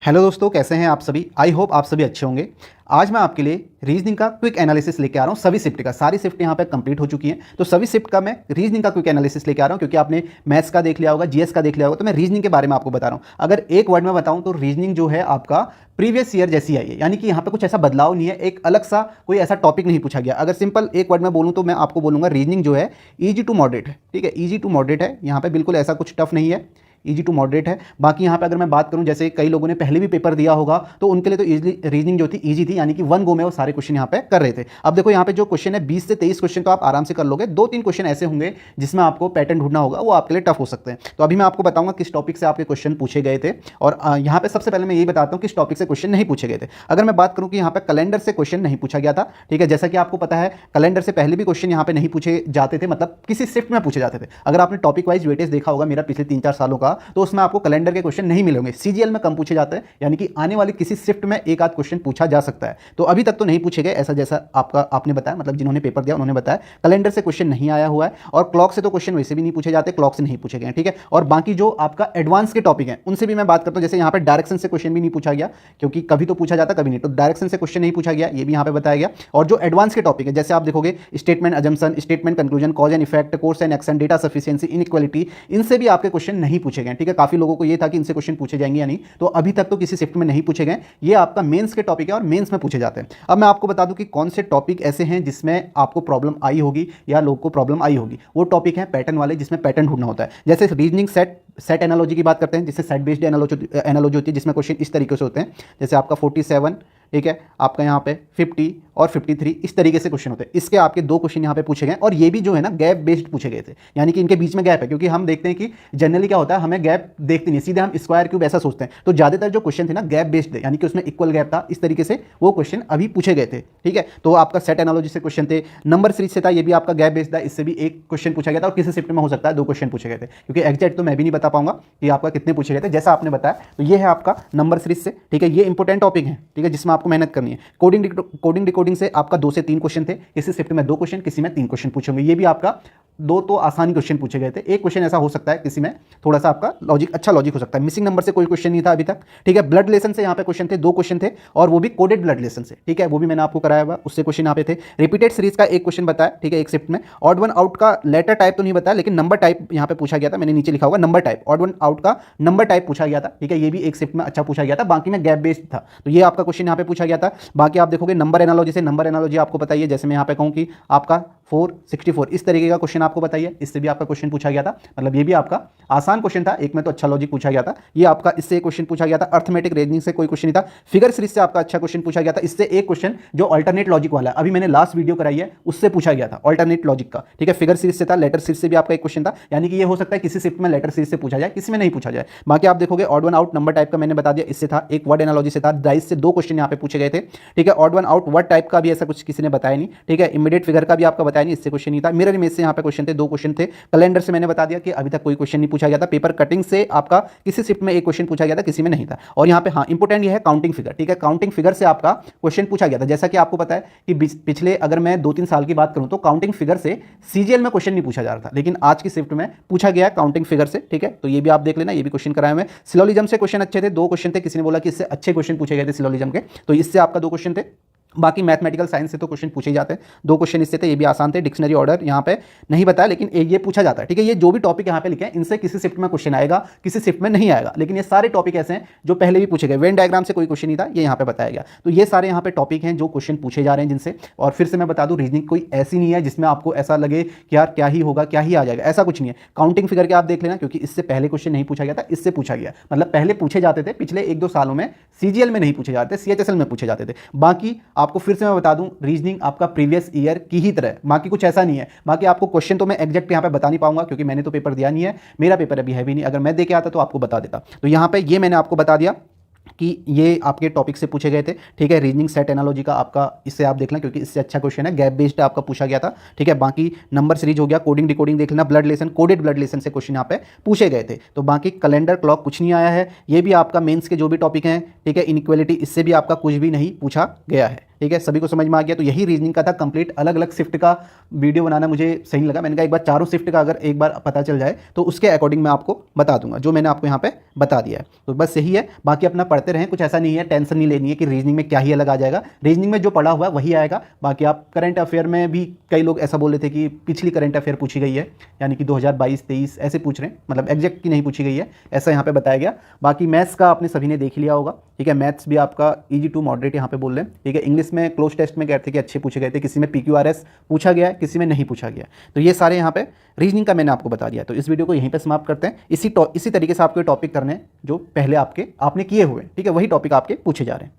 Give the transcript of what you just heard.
Hello दोस्तों, कैसे हैं आप सभी। आई होप आप सभी अच्छे होंगे। आज मैं आपके लिए रीजनिंग का क्विक एनालिसिस लेके आ रहा हूँ। सभी शिफ्ट का, सारी शिफ्ट यहाँ पे कंप्लीट हो चुकी हैं, तो सभी शिफ्ट का मैं रीजनिंग का क्विक एनालिसिस लेके आ रहा हूँ। क्योंकि आपने मैथ्स का देख लिया होगा, जीएस का देख लिया होगा, तो मैं रीजनिंग के बारे में आपको बता रहा हूँ। अगर एक वर्ड में बताऊँ तो रीजनिंग जो है आपका प्रीवियस ईयर जैसी आई है, यानी कि यहाँ पे कुछ ऐसा बदलाव नहीं है, एक अलग सा कोई ऐसा टॉपिक नहीं पूछा गया। अगर सिंपल एक वर्ड में बोलूँ तो मैं आपको बोलूँगा रीजनिंग जो है ईजी टू मॉडरेट है। ठीक है, ईजी टू मॉडरेट है, यहाँ पे बिल्कुल ऐसा कुछ टफ नहीं है, ईजी टू मॉडरेट है। बाकी यहाँ पे अगर मैं बात करूँ, जैसे कई लोगों ने पहले भी पेपर दिया होगा, तो उनके लिए तो इजीली रीजनिंग जो थी ईजी थी, यानी कि वन गो में वो सारे क्वेश्चन यहाँ पे कर रहे थे। अब देखो यहाँ पे जो क्वेश्चन है 20 से 23 क्वेश्चन तो आप आराम से कर लोगे। 2-3 क्वेश्चन ऐसे होंगे जिसमें आपको पैटर्न ढूंढना होगा, वो आपके लिए टफ हो सकते हैं। तो अभी मैं आपको बताऊंगा किस टॉपिक से आपके क्वेश्चन पूछे गए थे। और यहाँ पे सबसे पहले मैं यही बताता हूँ किस टॉपिक से क्वेश्चन नहीं पूछे गए थे। अगर मैं बात करूँ कि यहाँ पे कैलेंडर से क्वेश्चन नहीं पूछा गया था। ठीक है, जैसा कि आपको पता है कैलेंडर से पहले भी क्वेश्चन यहाँ पे नहीं पूछे जाते थे, मतलब किसी शिफ्ट में पूछे जाते थे। अगर आपने टॉपिक वाइज वेटेज देखा होगा मेरा पिछले 3-4 सालों का, तो उसमें आपको कैलेंडर के क्वेश्चन नहीं मिलेंगे, सीजीएल में कम पूछे जाते हैं, यानी कि आने वाली किसी शिफ्ट में एक आध क्वेश्चन पूछा जा सकता है। तो अभी तक तो नहीं पूछे गए, ऐसा जैसा आपने बताया, मतलब जिन्होंने पेपर दिया उन्होंने बताया कैलेंडर से क्वेश्चन नहीं आया हुआ है। और क्लॉक से तो क्वेश्चन वैसे भी नहीं पूछे जाते, क्लॉक से नहीं पूछे गए। ठीक है, और बाकी जो आपका एडवांस के टॉपिक हैं उनसे भी मैं बात करता हूं। जैसे यहाँ पे डायरेक्शन से क्वेश्चन भी नहीं पूछा गया, क्योंकि कभी तो पूछा जाता कभी नहीं, तो डायरेक्शन से क्वेश्चन नहीं पूछा गया, ये भी यहाँ पे बताया गया। और जो एडवांस के टॉपिक है, जैसे आप देखोगे statement assumption, statement conclusion, cause and effect, course and action, data sufficiency, inequality, इनसे भी आपके क्वेश्चन नहीं पूछे गए। ठीक है, काफी लोगों को ये था कि इनसे क्वेश्चन पूछे जाएंगे या नहीं, तो अभी तक तो किसी शिफ्ट में नहीं पूछे गए। ये आपका मेंस के टॉपिक है और मेंस में पूछे जाते हैं। अब मैं आपको बता दूं कि कौन से टॉपिक ऐसे हैं जिसमें आपको प्रॉब्लम आई होगी या लोग को प्रॉब्लम आई होगी। वो टॉपिक है पैटर्न वाले, जिसमें पैटर्न ढूंढना होता है। जैसे रीजनिंग सेट एनालॉजी की बात करते हैं, जिससे सेट बेस्ड एनालॉजी होती है, जिसमें क्वेश्चन इस तरीके से होते हैं। जैसे आपका 47, ठीक है, आपका यहाँ पे 50 और 53, इस तरीके से क्वेश्चन होते हैं। इसके आपके 2 क्वेश्चन यहाँ पे पूछे गए, और ये भी जो है ना गैप बेस्ड पूछे गए थे, यानी कि इनके बीच में गैप है। क्योंकि हम देखते हैं कि जनरली क्या होता है, हमें गैप देखते नहीं, सीधे हम स्क्वायर क्यूब ऐसा सोचते हैं। तो ज्यादातर जो क्वेश्चन थे ना गैप बेस्ड थे, यानी कि उसमें इक्वल गैप था, इस तरीके से वो क्वेश्चन अभी पूछे गए थे। ठीक है, तो आपका सेट एनालॉजी से क्वेश्चन थे, नंबर सीरीज से था, ये भी आपका गैप बेस्ड था, इससे भी एक क्वेश्चन पूछा गया था। और किसी शिफ्ट में हो सकता है 2 क्वेश्चन पूछे गए थे, क्योंकि एग्जैक्ट तो मैं भी नहीं बता पाऊंगा कि आपका कितने पूछे गए थे। जैसा आपने बताया, तो ये है आपका नंबर सीरीज से। ठीक है, ये इंपॉर्टेंट टॉपिक है, ठीक है, जिसमें आपको मेहनत करनी है। कोडिंग डिकोडिंग से आपका 2 से 3 क्वेश्चन थे, किसी शिफ्ट में 2 क्वेश्चन, किसी में 3 क्वेश्चन पूछे होंगे। ये भी आपका 2 तो आसानी क्वेश्चन पूछे गए थे, एक क्वेश्चन ऐसा हो सकता है किसी में थोड़ा सा आपका लॉजिक, अच्छा लॉजिक हो सकता है। मिसिंग नंबर से कोई क्वेश्चन नहीं था अभी तक। ठीक है, ब्लड रिलेशन से यहाँ पे क्वेश्चन थे, 2 क्वेश्चन थे, और वो भी कोडेड ब्लड रिलेशन से। ठीक है, वो भी मैंने आपको कराया हुआ, उससे क्वेश्चन यहाँ पे थे। रिपीटेड सीरीज का एक क्वेश्चन बताया, ठीक है, एक शिफ्ट में। ऑड वन आउट का लेटर टाइप तो नहीं बताया, लेकिन नंबर टाइप यहाँ पे पूछा गया था, मैंने नीचे लिखा होगा number type, odd one out का नंबर टाइप पूछा गया था। ठीक है, ये भी एक शिफ्ट में अच्छा पूछा गया था, बाकी में गैप बेस्ड था, तो ये आपका क्वेश्चन यहाँ पे पूछा गया था। बाकी आप देखोगे नंबर एनालॉजी से, नंबर एनालॉजी आपको बताइए, जैसे मैं यहाँ पे कहूँ कि आपका 464, इस तरीके का क्वेश्चन आपको बताइए, इससे भी आपका क्वेश्चन पूछा गया था। मतलब ये भी आपका आसान क्वेश्चन था, एक में तो अच्छा लॉजिक पूछा गया था। ये आपका इससे एक क्वेश्चन पूछा गया था। अर्थमेटिक रीजनिंग से कोई क्वेश्चन नहीं था। फिगर सीरीज से आपका अच्छा क्वेश्चन पूछा गया था। इससे एक क्वेश्चन जो अल्टरनेट लॉजिक वाला है, अभी मैंने लास्ट वीडियो कराई है, उससे पूछा गया था अल्टरनेट लॉजिक का। ठीक है, फिगर सीरीज से था। लेटर सीरीज से भी आपका एक क्वेश्चन था, यानी कि ये हो सकता है किसी शिफ्ट में लेटर सीरीज से पूछा जाए, किसी में नहीं पूछा जाए। बाकी आप देखोगे odd one out number type का मैंने बता दिया, इससे था। एक वर्ड एनालॉजी से था, डाइस से 2 क्वेश्चन यहाँ पे पूछे गए थे। ठीक है, odd one out word type का भी ऐसा कुछ किसी ने बताया नहीं। ठीक है, इमीडिएट फिगर का भी आपका बताया नहीं, इससे क्वेश्चन नहीं था। मिरर इमेज से यहाँ पे क्वेश्चन थे, 2 क्वेश्चन थे। कैलेंडर से मैंने बता दिया कि अभी तक कोई क्वेश्चन नहीं पूछा गया था। पेपर कटिंग से आपका किसी शिफ्ट में एक क्वेश्चन पूछा गया था, किसी में नहीं था। और यहाँ पे हाँ इंपोर्टेंट ये है काउंटिंग फिगर। ठीक है, काउंटिंग फिगर से आपका क्वेश्चन पूछा गया था। जैसा कि आपको पता है कि पिछले अगर मैं 2-3 साल की बात करूं तो काउंटिंग फिगर से सीजीएल में क्वेश्चन नहीं पूछा जा रहा था, लेकिन आज की शिफ्ट में पूछा गया काउंटिंग फिगर से। ठीक है, तो ये भी आप देख लेना, ये भी क्वेश्चन कराए हुए। सिलोजिज्म से क्वेश्चन अच्छे थे, 2 क्वेश्चन थे, किसी ने बोला कि इससे अच्छे क्वेश्चन पूछे गए थे सिलोजिज्म के, तो इससे आपका 2 क्वेश्चन थे। बाकी मैथमेटिकल साइंस से तो क्वेश्चन पूछे ही जाते हैं, 2 क्वेश्चन इससे थे, ये भी आसान थे। डिक्शनरी ऑर्डर यहाँ पे नहीं बताया, लेकिन ये पूछा जाता है। ठीक है, ये जो भी टॉपिक यहाँ पे लिखे हैं, इनसे किसी शिफ्ट में क्वेश्चन आएगा, किसी शिफ्ट में नहीं आएगा, लेकिन ये सारे टॉपिक ऐसे हैं जो पहले भी पूछे गए। वेन डायग्राम से कोई क्वेश्चन नहीं था, ये यहाँ पे बताया गया। तो ये सारे यहाँ पे टॉपिक हैं जो क्वेश्चन पूछे जा रहे हैं जिनसे। और फिर से मैं बता दूं, रीजनिंग कोई ऐसी नहीं है जिसमें आपको ऐसा लगे कि यार क्या ही होगा, क्या ही आ जाएगा, ऐसा कुछ नहीं है। काउंटिंग फिगर के आप देख लेना, क्योंकि इससे पहले क्वेश्चन नहीं पूछा गया था, इससे पूछा गया। मतलब पहले पूछे जाते थे, पिछले 1-2 सालों में सीजीएल में नहीं पूछे जाते, सीएचएसएल में पूछे जाते थे। बाकी आपको फिर से मैं बता दूं, रीजनिंग आपका प्रीवियस ईयर की ही तरह, बाकी कुछ ऐसा नहीं है। बाकी आपको क्वेश्चन तो मैं एग्जैक्ट यहाँ पे बता नहीं पाऊंगा, क्योंकि मैंने तो पेपर दिया नहीं है, मेरा पेपर अभी है भी नहीं। अगर मैं दे के आता तो आपको बता देता। तो यहाँ पे ये मैंने आपको बता दिया कि ये आपके टॉपिक से पूछे गए थे। ठीक है, रीजनिंग सेट एनालॉजी का आपका इससे आप देख लें, क्योंकि इससे अच्छा क्वेश्चन है, गैप बेस्ड आपका पूछा गया था। ठीक है, बाकी नंबर सीरीज हो गया, कोडिंग डिकोडिंग देख लेना, blood relation, coded blood relation से क्वेश्चन यहाँ पे पूछे गए थे। तो बाकी कैलेंडर क्लॉक कुछ नहीं आया है। ये भी आपका मेंस के जो भी टॉपिक हैं, ठीक है, इनइक्वालिटी, इससे भी आपका कुछ भी नहीं पूछा गया है। ठीक है, सभी को समझ में आ गया। तो यही रीजनिंग का था कंप्लीट। अलग अलग शिफ्ट का वीडियो बनाना मुझे सही नहीं लगा, मैंने कहा एक बार चारों शिफ्ट का अगर एक बार पता चल जाए तो उसके अकॉर्डिंग मैं आपको बता दूंगा, जो मैंने आपको यहाँ पे बता दिया है। तो बस यही है, बाकी अपना पढ़ते रहें, कुछ ऐसा नहीं है, टेंशन नहीं लेनी है कि रीजनिंग में क्या ही अलग आ जाएगा। रीजनिंग में जो पढ़ा हुआ है वही आएगा। बाकी आप करंट अफेयर में भी कई लोग ऐसा बोल रहे थे कि पिछली करंट अफेयर पूछी गई है, यानी कि 2022-23 ऐसे पूछ रहे हैं, मतलब एग्जैक्ट की नहीं पूछी गई है, ऐसा यहाँ पे बताया गया। बाकी मैथ्स का आपने सभी ने देख लिया होगा, ठीक है, मैथ्स भी आपका ईजी टू मॉडरेट यहाँ पे बोल रहे हैं, ठीक है। इंग्लिश में क्लोज टेस्ट में कह रहे थे कि अच्छे पूछे गए थे, किसी में PQRS पूछा गया है, किसी में नहीं पूछा गया। तो ये सारे यहाँ पे रीजनिंग का मैंने आपको बता दिया। तो इस वीडियो को यहीं पे समाप्त करते हैं। इसी तरीके से आपके टॉपिक करने जो पहले आपने किए हुए, ठीक है, वही टॉपिक आपके पूछे जा रहे हैं।